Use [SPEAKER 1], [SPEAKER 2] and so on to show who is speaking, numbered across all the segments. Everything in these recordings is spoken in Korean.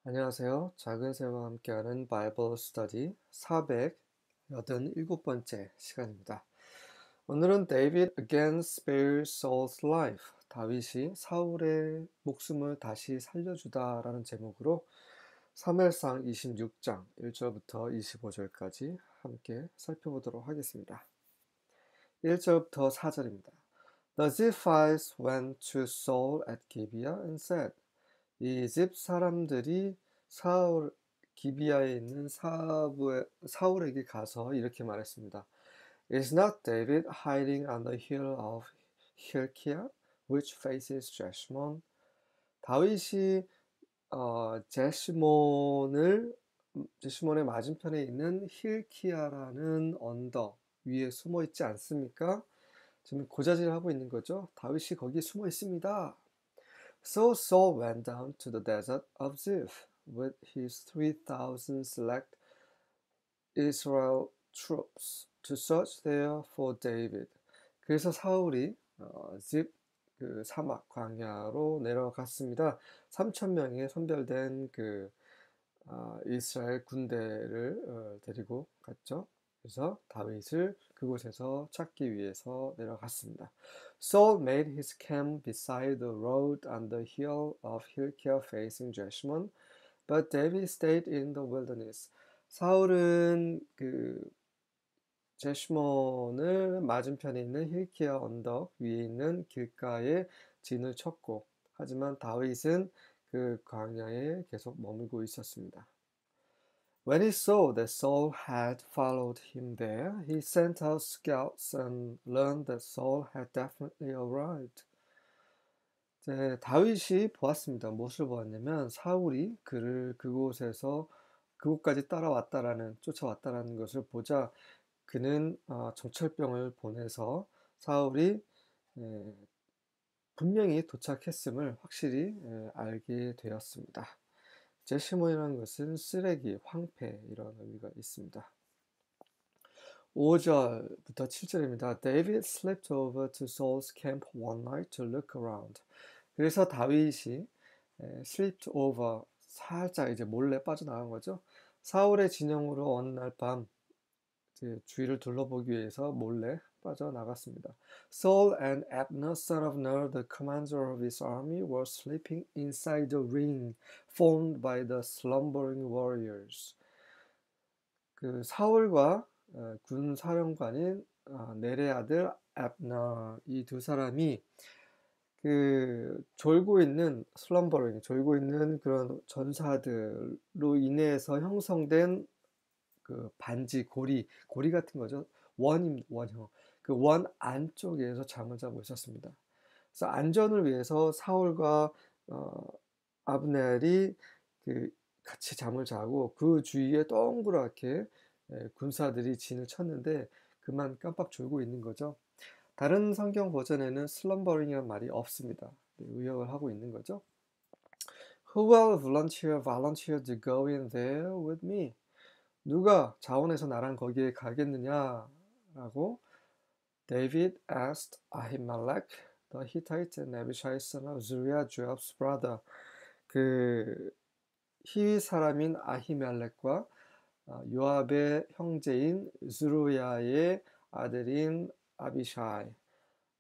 [SPEAKER 1] 안녕하세요. 작은 새와 함께하는 바이블 스터디 487번째 시간입니다. 오늘은 David again spares Saul's life. 다윗이 사울의 목숨을 다시 살려주다라는 제목으로 사무엘상 26장 1절부터 25절까지 함께 살펴보도록 하겠습니다. 1절부터 4절입니다. The Ziphites went to Saul at Gibeah and said, 이 집 사람들이 기비아에 있는 사울에게 가서 이렇게 말했습니다. Is not David hiding on the hill of Hilkiah, which faces Jeshimon? 다윗이 제시몬의 맞은편에 있는 힐키야라는 언덕 위에 숨어 있지 않습니까? 지금 고자질하고 있는 거죠. 다윗이 거기에 숨어 있습니다. So Saul went down to the desert of Ziph with his 3,000 select Israel troops to search there for David. 그래서 사울이 그 사막 광야로 내려갔습니다. 3,000명의 선별된 이스라엘 군대를 데리고 갔죠. 그래서 다윗을 그곳에서 찾기 위해서 내려갔습니다. Saul made his camp beside the road on the hill of Hilkiah facing Jeshimon, but David stayed in the wilderness. 사울은 제시몬을 맞은편에 있는 힐키야 언덕 위에 있는 길가에 진을 쳤고, 하지만 다윗은 그 광야에 계속 머물고 있었습니다. When he saw that Saul had followed him there, he sent out scouts and learned that Saul had definitely arrived. 다윗이 보았습니다. 무엇을 보았냐면 사울이 그를 그곳까지 쫓아왔다라는 것을 보자 그는 정찰병을 보내서 사울이 분명히 도착했음을 확실히 알게 되었습니다. 제시몬이라는 것은 쓰레기, 황폐 이런 의미가 있습니다. 5절부터 7절입니다. David slipped over to Saul's camp one night to look around. 그래서 다윗이 slipped over, 살짝 이제 몰래 빠져나간 거죠. 사울의 진영으로 어느 날 밤 주위를 둘러보기 위해서 몰래 빠져나갔습니다. Saul and Abner, son of Ner, the commander of his army, were sleeping inside the ring formed by the slumbering warriors. 그 사울과 군 사령관인 넬의 아들 압너, 이 두 사람이 졸고 있는 그런 전사들로 인해서 형성된 반지, 고리 같은 거죠. 원형. 그 원 안쪽에서 잠을 자고 있었습니다. 그래서 안전을 위해서 사울과 아브넬이 같이 잠을 자고 그 주위에 동그랗게 군사들이 진을 쳤는데 그만 깜빡 졸고 있는 거죠. 다른 성경 버전에는 slumbering이라는 말이 없습니다. 의역을 하고 있는 거죠. Who will volunteer to go in there with me? 누가 자원해서 나랑 거기에 가겠느냐라고 David asked Ahimelech, the Hittite, and Abishai son of Zeruiah, Joab's brother. 히위 사람인 아히멜렉과 요압의 형제인 스루야의 아들인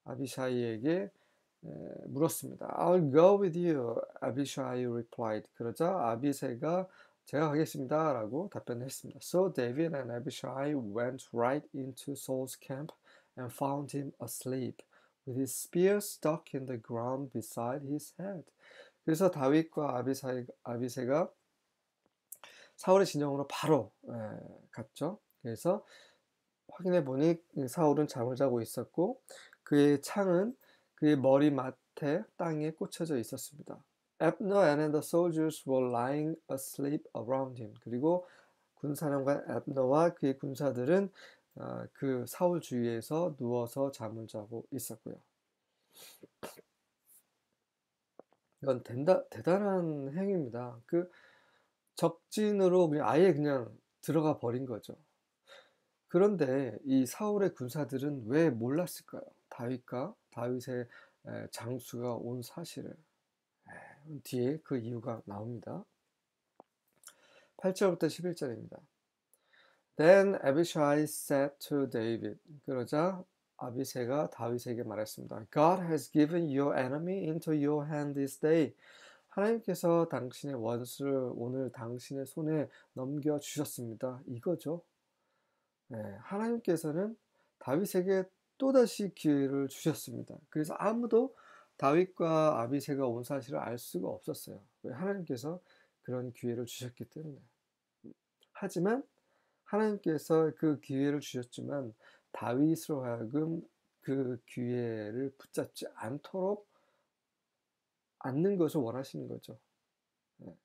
[SPEAKER 1] 아비샤이에게 물었습니다. I'll go with you, Abishai replied. 그러자 아비새가 제가 가겠습니다 라고 답변했습니다. So David and Abishai went right into Saul's camp and found him asleep, with his spear stuck in the ground beside his head. 그래서 다윗과 아비새가 사울의 진영으로 바로 갔죠. 그래서 확인해 보니 사울은 잠을 자고 있었고 그의 창은 그의 머리맡에 땅에 꽂혀져 있었습니다. Abner and the soldiers were lying asleep around him. 그리고 군사령관 앱너와 그의 군사들은 그 사울 주위에서 누워서 잠을 자고 있었고요. 이건 대단한 행위입니다. 적진으로 그냥 들어가 버린 거죠. 그런데 이 사울의 군사들은 왜 몰랐을까요? 다윗의 장수가 온 사실을. 뒤에 그 이유가 나옵니다. 8절부터 11절입니다. Then Abishai said to David. 그러자 아비새가 다윗에게 말했습니다. God has given your enemy into your hand this day. 하나님께서 당신의 원수를 오늘 당신의 손에 넘겨주셨습니다. 이거죠. 네, 하나님께서는 다윗에게 또다시 기회를 주셨습니다. 그래서 아무도 다윗과 아비새가 온 사실을 알 수가 없었어요. 왜? 하나님께서 그런 기회를 주셨기 때문에. 하지만 하나님께서 그 기회를 주셨지만 다윗으로 하여금 그 기회를 붙잡지 않도록 않는 것을 원하시는 거죠. 네.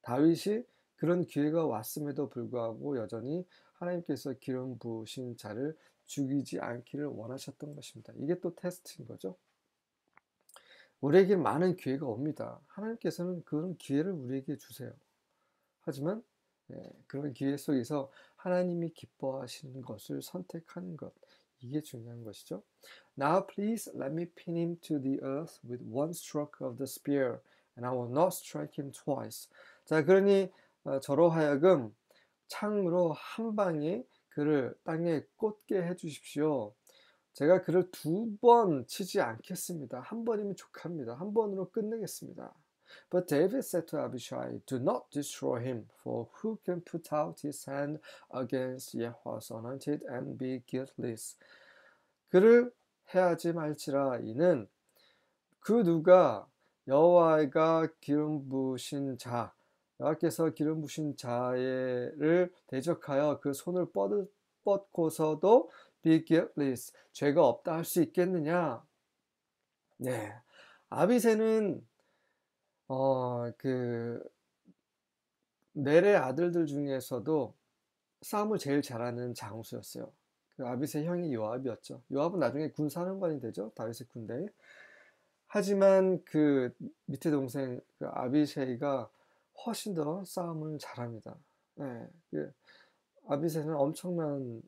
[SPEAKER 1] 다윗이 그런 기회가 왔음에도 불구하고 여전히 하나님께서 기름 부으신 자를 죽이지 않기를 원하셨던 것입니다. 이게 또 테스트인 거죠. 우리에게 많은 기회가 옵니다. 하나님께서는 그런 기회를 우리에게 주세요. 하지만 그런 기회 속에서 하나님이 기뻐하시는 것을 선택하는 것, 이게 중요한 것이죠. Now please let me pin him to the earth with one stroke of the spear, and I will not strike him twice. 자, 그러니 저로 하여금 창으로 한 방에 그를 땅에 꽂게 해주십시오. 제가 그를 2번 치지 않겠습니다. 한 번이면 족합니다. 한 번으로 끝내겠습니다. But David said to Abishai, Do not destroy him, for who can put out his hand against Yahweh's anointed and be guiltless? 그를 해하지 말지라. 이는 그 누가 여호와가 기름 부으신 자, 여호와께서 기름 부으신 자를 대적하여 그 손을 뻗고서도 be guiltless, 죄가 없다 할 수 있겠느냐? 네, 아비새는 넬의 아들들 중에서도 싸움을 제일 잘하는 장수였어요. 그 아비새 형이 요압이었죠. 요압은 나중에 군사령관이 되죠. 다윗의 군대에. 하지만 그 밑에 동생 그 아비새가 훨씬 더 싸움을 잘합니다. 네, 그 아비새는 엄청난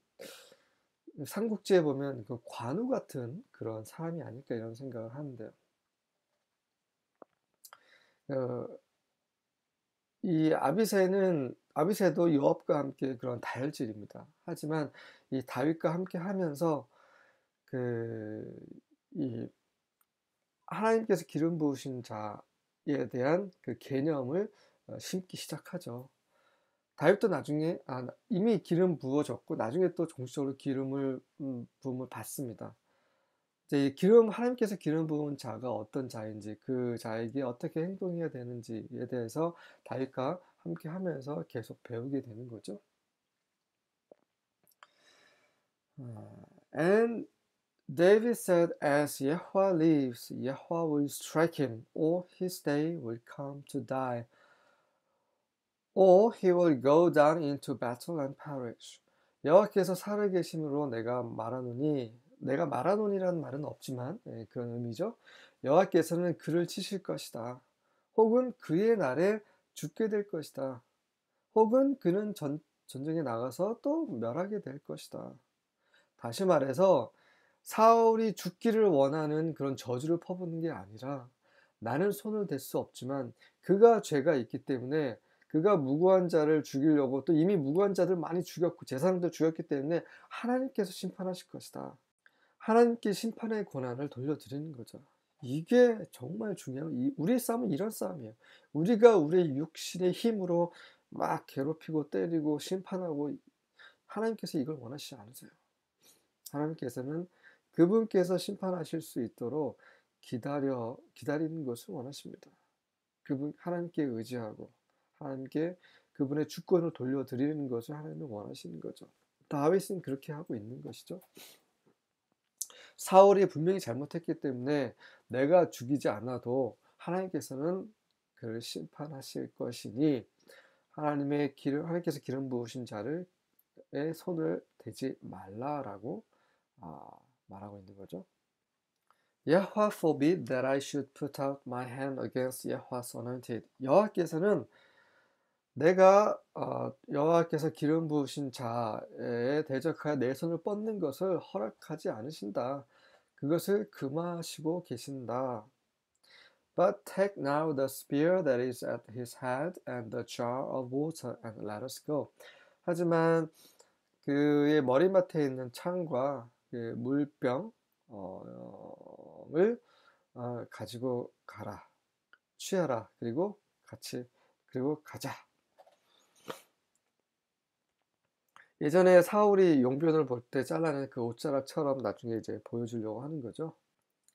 [SPEAKER 1] 삼국지에 보면 그 관우 같은 그런 사람이 아닐까 이런 생각을 하는데요. 이 아비새도 요압과 함께 그런 다혈질입니다. 하지만 이 다윗과 함께 하면서 이 하나님께서 기름 부으신 자에 대한 그 개념을 심기 시작하죠. 다윗도 나중에 이미 기름 부어졌고 나중에 또 공식적으로 기름을 부음을 받습니다. 이제 하나님께서 기름 부은 자가 어떤 자인지, 그 자에게 어떻게 행동해야 되는지에 대해서 다윗과 함께 하면서 계속 배우게 되는 거죠. And David said, As Yahweh lives, Yahweh will strike him, or his day will come to die, or he will go down into battle and perish. 여호와께서 살아계심으로 내가 말하노니라는 말은 없지만 그런 의미죠. 여호와께서는 그를 치실 것이다. 혹은 그의 날에 죽게 될 것이다. 혹은 그는 전쟁에 나가서 또 멸하게 될 것이다. 다시 말해서 사울이 죽기를 원하는 그런 저주를 퍼붓는 게 아니라 나는 손을 댈 수 없지만 그가 죄가 있기 때문에 그가 무고한 자를 죽이려고 또 이미 무고한 자들 많이 죽였고 제사장들 죽였기 때문에 하나님께서 심판하실 것이다. 하나님께 심판의 권한을 돌려드리는 거죠. 이게 정말 중요해요. 우리의 싸움은 이런 싸움이에요. 우리가 우리의 육신의 힘으로 막 괴롭히고 때리고 심판하고 하나님께서 이걸 원하시지 않으세요. 하나님께서는 그분께서 심판하실 수 있도록 기다리는 것을 원하십니다. 하나님께 의지하고 하나님께 그분의 주권을 돌려드리는 것을 하나님은 원하시는 거죠. 다윗은 그렇게 하고 있는 것이죠. 사울이 분명히 잘못했기 때문에 내가 죽이지 않아도 하나님께서는 그를 심판하실 것이니 하나님께서 기름 부으신 자를 손을 대지 말라라고 말하고 있는 거죠. Yahweh forbid that I should put out my hand against Yahweh's anointed. 여호와께서는 내가 여호와께서 기름 부으신 자에 대적하여 내 손을 뻗는 것을 허락하지 않으신다. 그것을 금하시고 계신다. But take now the spear that is at his head and the jar of water and let us go. 하지만 그의 머리맡에 있는 창과 그 물병을 가지고 가라. 취하라. 그리고 가자. 예전에 사울이 용변을 볼 때 잘라낸 그 옷자락처럼 나중에 이제 보여주려고 하는 거죠.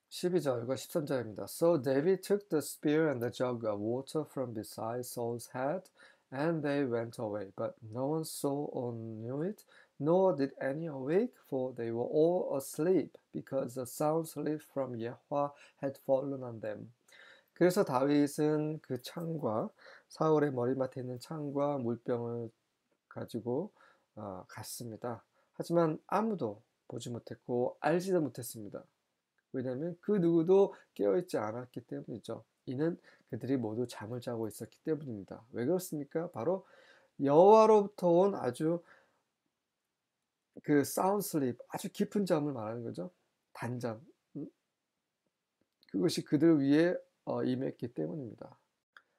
[SPEAKER 1] 12절과 13절입니다. So David took the spear and the jug of water from beside Saul's head, and they went away. But no one saw or knew it, nor did any awake, for they were all asleep, because the sound sleep from Yahweh had fallen on them. 그래서 다윗은 그 창과 사울의 머리맡에 있는 창과 물병을 가지고 갔습니다. 하지만 아무도 보지 못했고 알지도 못했습니다. 왜냐하면 그 누구도 깨어있지 않았기 때문이죠. 이는 그들이 모두 잠을 자고 있었기 때문입니다. 왜 그렇습니까? 바로 여호와로부터 온 아주 그 사운드 슬립, 아주 깊은 잠을 말하는 거죠. 단잠. 그것이 그들 위에 임했기 때문입니다.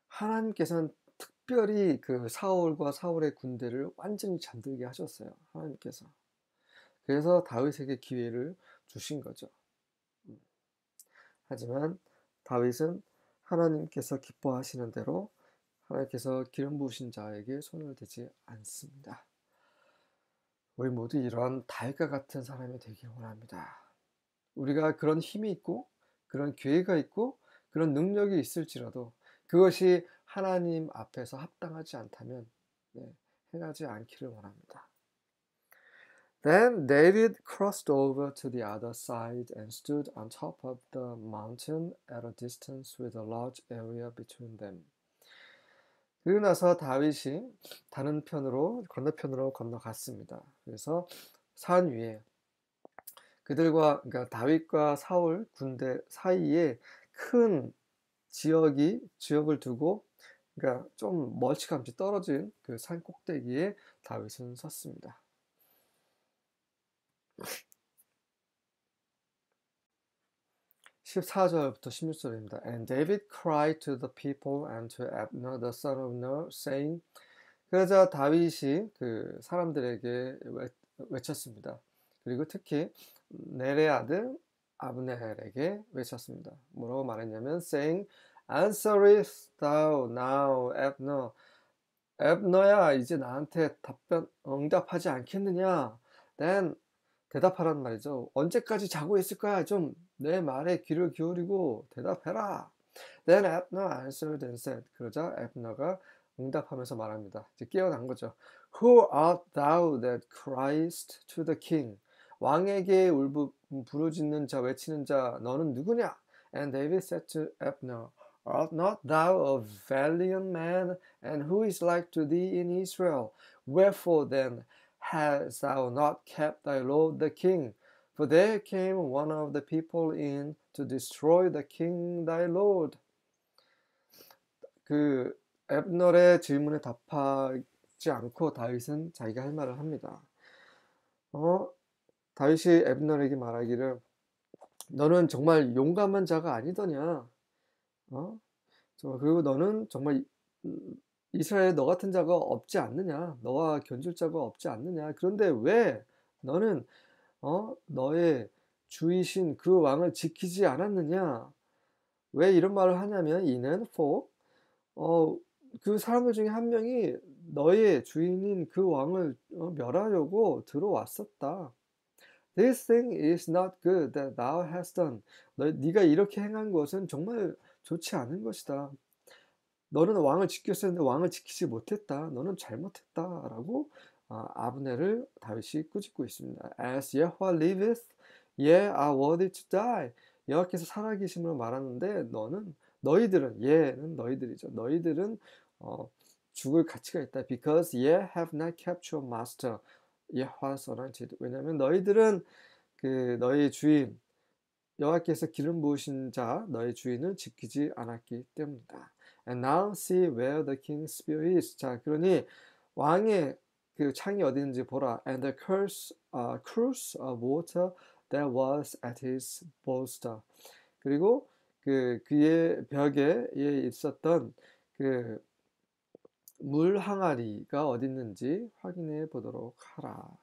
[SPEAKER 1] 하나님께서는 특별히 그 사울과 사울의 군대를 완전히 잠들게 하셨어요. 하나님께서. 그래서 다윗에게 기회를 주신 거죠. 하지만 다윗은 하나님께서 기뻐하시는 대로 하나님께서 기름 부으신 자에게 손을 대지 않습니다. 우리 모두 이러한 다윗과 같은 사람이 되길 원합니다. 우리가 그런 힘이 있고 그런 기회가 있고 그런 능력이 있을지라도 그것이 하나님 앞에서 합당하지 않다면 행하지 않기를 원합니다. Then David crossed over to the other side and stood on top of the mountain at a distance with a large area between them. 그리고 나서 다윗이 다른 건너편으로 건너갔습니다. 그래서 산 위에 그러니까 다윗과 사울 군대 사이에 큰 지역을 두고, 그러니까 좀 멀찌감치 떨어진 그 산 꼭대기에 다윗은 섰습니다. 14절부터 16절입니다. And David cried to the people and to Abner the son of Ner, saying, 그러자 다윗이 그 사람들에게 외쳤습니다. 그리고 특히 넬의 아들 아브넬에게 외쳤습니다. 뭐라고 말했냐면 saying, Answerest thou now, Abner? 앱너야, 이제 나한테 응답하지 않겠느냐? Then 대답하란 말이죠. 언제까지 자고 있을 거야? 좀 내 말에 귀를 기울이고 대답해라. Then Abner answered and said. 그러자 앱너가 응답하면서 말합니다. 이제 깨어난 거죠. Who art thou that criest to the king? 왕에게 부르짖는 자, 외치는 자, 너는 누구냐? And David said to Abner, Art not thou a valiant man? And who is like to thee in Israel? Wherefore then hast thou not kept thy lord the king? For there came one of the people in to destroy the king thy lord. 그 앱널의 질문에 답하지 않고 다윗은 자기가 할 말을 합니다. 다윗이 앱널에게 말하기를 너는 정말 용감한 자가 아니더냐? 그리고 너는 정말 이스라엘에 너 같은 자가 없지 않느냐? 너와 견줄 자가 없지 않느냐? 그런데 왜 너는 너의 주이신 그 왕을 지키지 않았느냐? 왜 이런 말을 하냐면 이는 그 사람들 중에 한 명이 너의 주인인 그 왕을 멸하려고 들어왔었다. This thing is not good that thou hast done. 네가 이렇게 행한 것은 정말 좋지 않은 것이다. 너는 왕을 지켰어야 했는데 왕을 지키지 못했다. 너는 잘못했다라고 아브넬을 다윗이 꾸짖고 있습니다. As Yahweh liveth, ye are worthy to die. 여호와께서 살아계심으로 말하는데 얘는 너희들이죠. 너희들은 죽을 가치가 있다. Because ye have not kept your master, Yahweh's anointed. 왜냐하면 너희들은 너희 주인 여호와께서 기름 부으신 자 너희 주인을 지키지 않았기 때문이다. And now see where the king's spear is. 자, 그러니 왕의 그 창이 어디 있는지 보라. And the cruse of water that was at his bolster. 그리고 그의 벽에 있었던 그 물 항아리가 어디 있는지 확인해 보도록 하라.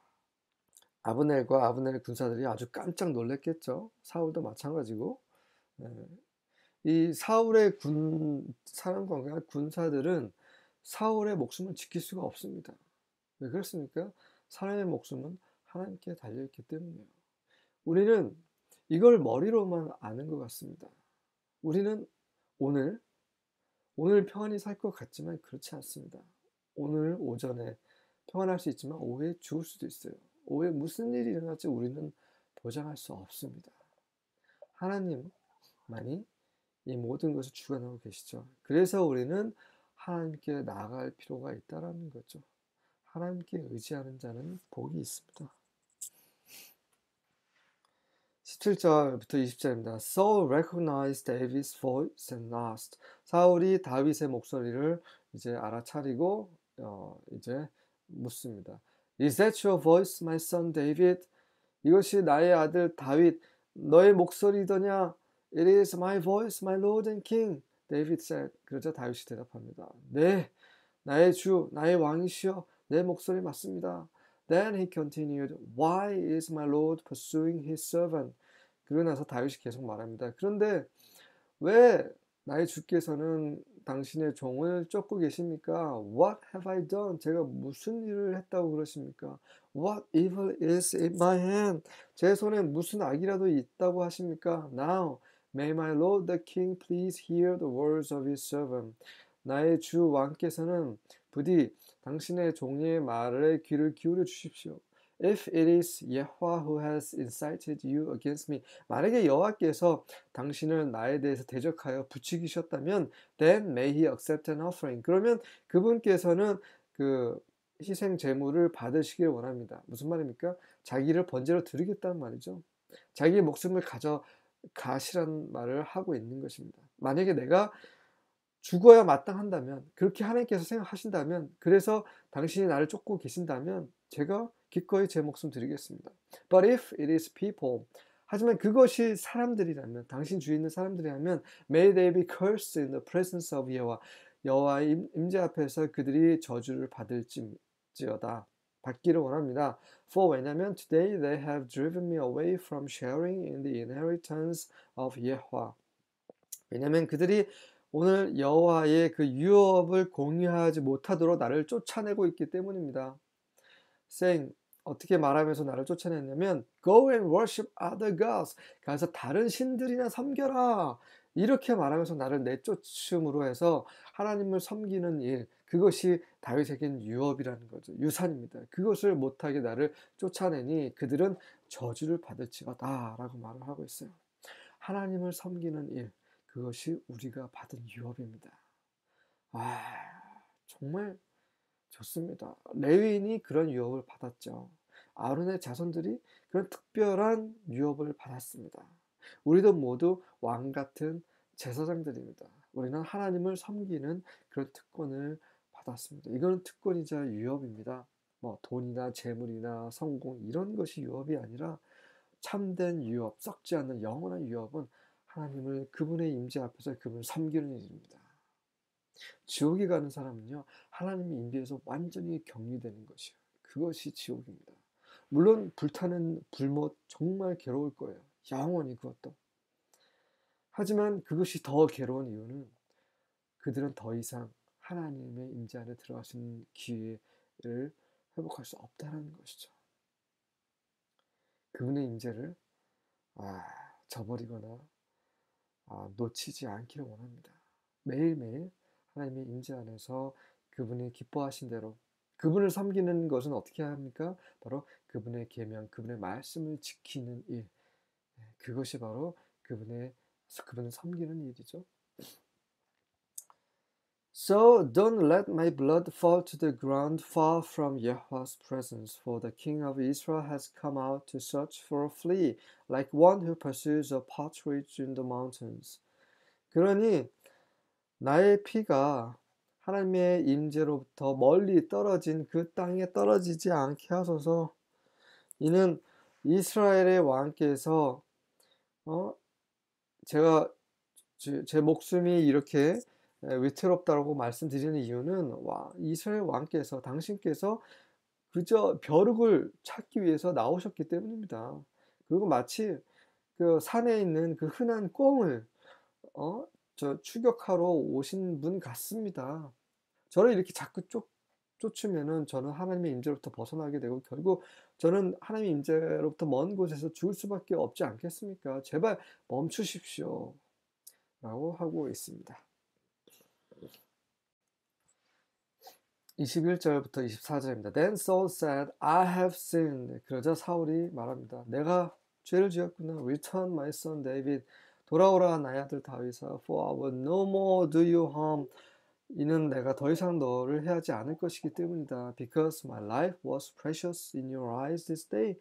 [SPEAKER 1] 아브넬과 아브넬 군사들이 아주 깜짝 놀랐겠죠. 사울도 마찬가지고. 예. 이 사울의 사령관과 군사들은 사울의 목숨을 지킬 수가 없습니다. 왜 그렇습니까? 사람의 목숨은 하나님께 달려있기 때문이에요. 우리는 이걸 머리로만 아는 것 같습니다. 우리는 오늘 평안히 살 것 같지만 그렇지 않습니다. 오늘 오전에 평안할 수 있지만 오후에 죽을 수도 있어요. 오후에 무슨 일이 일어날지 우리는 보장할 수 없습니다. 하나님만이 이 모든 것을 주관하고 계시죠. 그래서 우리는 하나님께 나아갈 필요가 있다는 거죠. 하나님께 의지하는 자는 복이 있습니다. 17절부터 20절입니다. Saul recognized David's voice and asked. 사울이 다윗의 목소리를 이제 알아차리고 이제 묻습니다. Is that your voice, my son David? 이것이 나의 아들 다윗 너의 목소리더냐? It is my voice, my lord and king. David said. 그러자 다윗이 대답합니다. 네, 나의 주, 나의 왕이시여, 내 목소리 맞습니다. Then he continued, Why is my lord pursuing his servant? 그러고 나서 다윗이 계속 말합니다. 그런데 왜 나의 주께서는 당신의 종을 쫓고 계십니까? What have I done? 제가 무슨 일을 했다고 그러십니까? What evil is in my hand? 제 손에 무슨 악이라도 있다고 하십니까? Now, may my lord the king please hear the words of his servant. 나의 주 왕께서는 부디 당신의 종의 말에 귀를 기울여 주십시오. If it is Yahweh who has incited you against me, 만약에 여호와께서 당신을 나에 대해서 대적하여 부추기셨다면, then may he accept an offering. 그러면 그분께서는 그 희생 제물을 받으시길 원합니다. 무슨 말입니까? 자기를 번제로 드리겠다는 말이죠. 자기의 목숨을 가시라는 말을 하고 있는 것입니다. 만약에 내가 죽어야 마땅한다면, 그렇게 하나님께서 생각하신다면, 그래서 당신이 나를 쫓고 계신다면 제가 기꺼이 제 목숨 드리겠습니다. But if it is people, 하지만 그것이 사람들이라면, 당신 주위에 있는 사람들이라면, may they be cursed in the presence of 여호와, 여호와의 임재 앞에서 그들이 저주를 받을지어다. 받기를 원합니다. For 왜냐하면 today they have driven me away from sharing in the inheritance of 여호와. 왜냐하면 그들이 오늘 여호와의 그 유업을 공유하지 못하도록 나를 쫓아내고 있기 때문입니다. saying, 어떻게 말하면서 나를 쫓아냈냐면 Go and worship other gods. 가서 다른 신들이나 섬겨라. 이렇게 말하면서 나를 내쫓음으로 해서 하나님을 섬기는 일, 그것이 다윗에겐 유업이라는 거죠. 유산입니다. 그것을 못하게 나를 쫓아내니 그들은 저주를 받을지어다 라고 말을 하고 있어요. 하나님을 섬기는 일, 그것이 우리가 받은 유업입니다. 정말 좋습니다. 레위인이 그런 유업을 받았죠. 아론의 자손들이 그런 특별한 유업을 받았습니다. 우리도 모두 왕 같은 제사장들입니다. 우리는 하나님을 섬기는 그런 특권을 받았습니다. 이건 특권이자 유업입니다. 돈이나 재물이나 성공 이런 것이 유업이 아니라 참된 유업, 썩지 않는 영원한 유업은 하나님을 그분의 임재 앞에서 그분을 섬기는 일입니다. 지옥에 가는 사람은요, 하나님의 임재에서 완전히 격리되는 것이요. 그것이 지옥입니다. 물론 불타는 불못 정말 괴로울 거예요. 영원히 그것도. 하지만 그것이 더 괴로운 이유는 그들은 더 이상 하나님의 임재 안에 들어갈 수 있는 기회를 회복할 수 없다는 것이죠. 그분의 임재를 저버리거나 놓치지 않기를 원합니다. 매일매일 하나님의 임재 안에서 그분이 기뻐하신 대로 그분을 섬기는 것은 어떻게 합니까? 바로 그분의 계명, 그분의 말씀을 지키는 일. 그것이 바로 그분을 섬기는 일이죠. So don't let my blood fall to the ground far from Yahweh's presence, for the king of Israel has come out to search for a flea, like one who pursues a partridge in the mountains. 그러니 나의 피가 하나님의 임재로부터 멀리 떨어진 그 땅에 떨어지지 않게 하소서. 이는 이스라엘의 왕께서 제가 제 목숨이 이렇게 위태롭다고 말씀드리는 이유는 이스라엘 왕께서 당신께서 그저 벼룩을 찾기 위해서 나오셨기 때문입니다. 그리고 마치 그 산에 있는 그 흔한 꿩을 어, 추격하러 오신 분 같습니다. 저를 이렇게 자꾸 쫓으면은 저는 하나님의 임재로부터 벗어나게 되고 결국 저는 하나님의 임재로부터 먼 곳에서 죽을 수밖에 없지 않겠습니까? 제발 멈추십시오. 라고 하고 있습니다. 21절부터 24절입니다. Then Saul said, I have sinned. 그러자 사울이 말합니다. 내가 죄를 지었구나. Return my son David. 돌아오라 나의 아들 다윗아. For I will no more do you harm. 이는 내가 더 이상 너를 해하지 않을 것이기 때문이다. Because my life was precious in your eyes this day.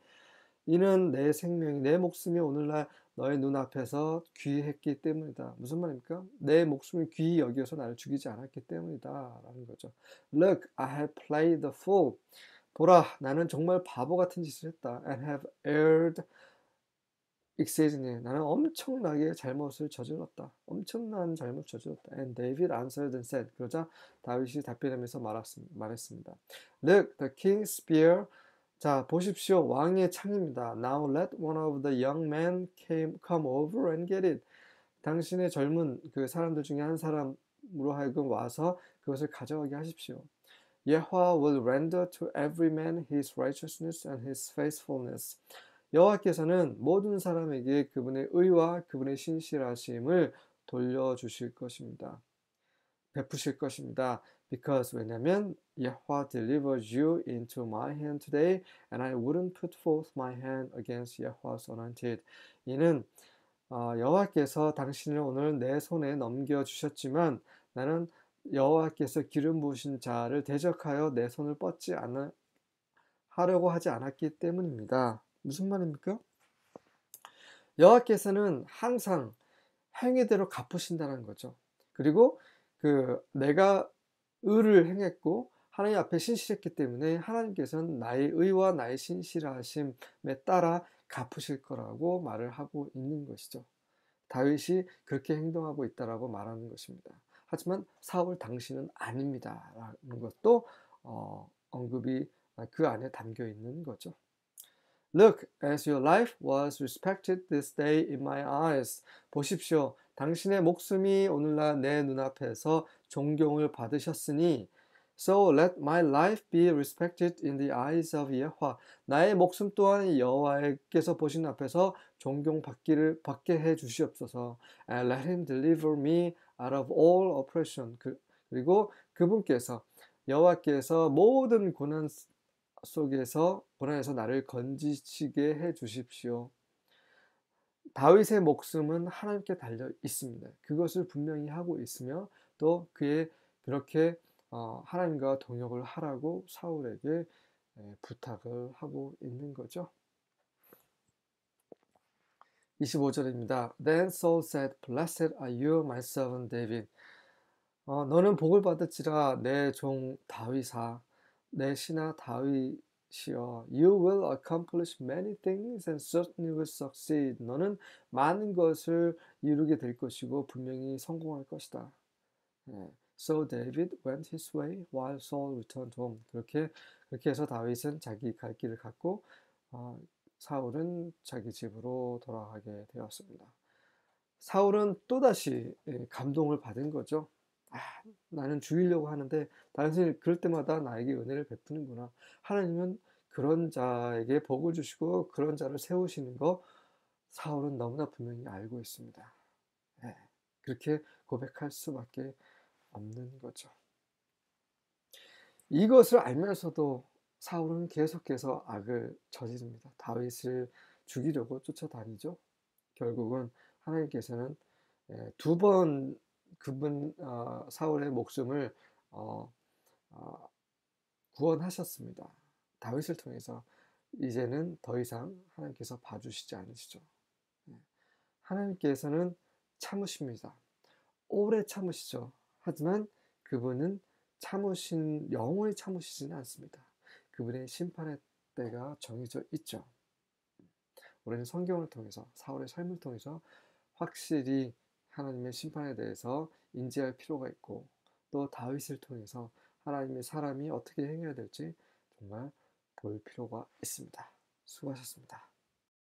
[SPEAKER 1] 이는 내 생명이, 내 목숨이 오늘날 너의 눈앞에서 귀했기 때문이다. 무슨 말입니까? 내 목숨을 귀히 여겨서 나를 죽이지 않았기 때문이다. 라는 거죠. Look, I have played the fool. 보라, 나는 정말 바보 같은 짓을 했다. And have erred exceedingly. 나는 엄청나게 잘못을 저질렀다. 엄청난 잘못을 저질렀다. And David answered and said. 그러자 다윗이 답변하면서 말했습니다. Look, the king's spear. 자, 보십시오. 왕의 창입니다. Now let one of the young men come over and get it. 당신의 젊은 그 사람들 중에 한 사람으로 하여금 와서 그것을 가져가게 하십시오. 여호와 will render to every man his righteousness and his faithfulness. 여호와께서는 모든 사람에게 그분의 의와 그분의 신실하심을 돌려주실 것입니다. 베푸실 것입니다. Because 왜냐면 여호와 delivers you into my hand today, and I wouldn't put forth my hand against 여호와's anointed. 이는 여호와께서 당신을 오늘 내 손에 넘겨 주셨지만 나는 여호와께서 기름 부으신 자를 대적하여 내 손을 뻗지 하려고 하지 않았기 때문입니다. 무슨 말입니까? 여호와께서는 항상 행위대로 갚으신다는 거죠. 그리고 내가 의를 행했고 하나님 앞에 신실했기 때문에 하나님께서는 나의 의와 나의 신실하심에 따라 갚으실 거라고 말을 하고 있는 것이죠. 다윗이 그렇게 행동하고 있다라고 말하는 것입니다. 하지만 사울 당신은 아닙니다. 라는 것도 언급이 그 안에 담겨 있는 거죠. Look, as your life was respected this day in my eyes. 보십시오. 당신의 목숨이 오늘날 내 눈앞에서 존경을 받으셨으니 So let my life be respected in the eyes of 여호와. 나의 목숨 또한 여호와께서 보신 앞에서 존경받게 해 주시옵소서. And let him deliver me out of all oppression. 그리고 그분께서 여호와께서 모든 고난에서 나를 건지시게 해 주십시오. 다윗의 목숨은 하나님께 달려 있습니다. 그것을 분명히 하고 있으며 또 그의 그렇게 하나님과 동역을 하라고 사울에게 부탁을 하고 있는 거죠. 25절입니다. Then Saul said, Blessed are you, my servant David. 너는 복을 받을지라 내 종 다윗아, 내 신하 다윗이여. You will accomplish many things and certainly will succeed. 너는 많은 것을 이루게 될 것이고 분명히 성공할 것이다. So David went his way while Saul returned home. 그렇게 해서 다윗은 자기 갈 길을 갔고 사울은 자기 집으로 돌아가게 되었습니다. 사울은 또다시 감동을 받은 거죠. 나는 죽이려고 하는데 당신이 그럴 때마다 나에게 은혜를 베푸는구나. 하나님은 그런 자에게 복을 주시고 그런 자를 세우시는 거 사울은 너무나 분명히 알고 있습니다. 그렇게 고백할 수밖에 없는 거죠. 이것을 알면서도 사울은 계속해서 악을 저지릅니다. 다윗을 죽이려고 쫓아다니죠. 결국은 하나님께서는 두 번 사울의 목숨을 구원하셨습니다. 다윗을 통해서. 이제는 더 이상 하나님께서 봐주시지 않으시죠. 하나님께서는 참으십니다. 오래 참으시죠. 하지만 그분은 영원히 참으시지는 않습니다. 그분의 심판의 때가 정해져 있죠. 우리는 성경을 통해서 사울의 삶을 통해서 확실히 하나님의 심판에 대해서 인지할 필요가 있고 또 다윗을 통해서 하나님의 사람이 어떻게 행해야 될지 정말 볼 필요가 있습니다. 수고하셨습니다.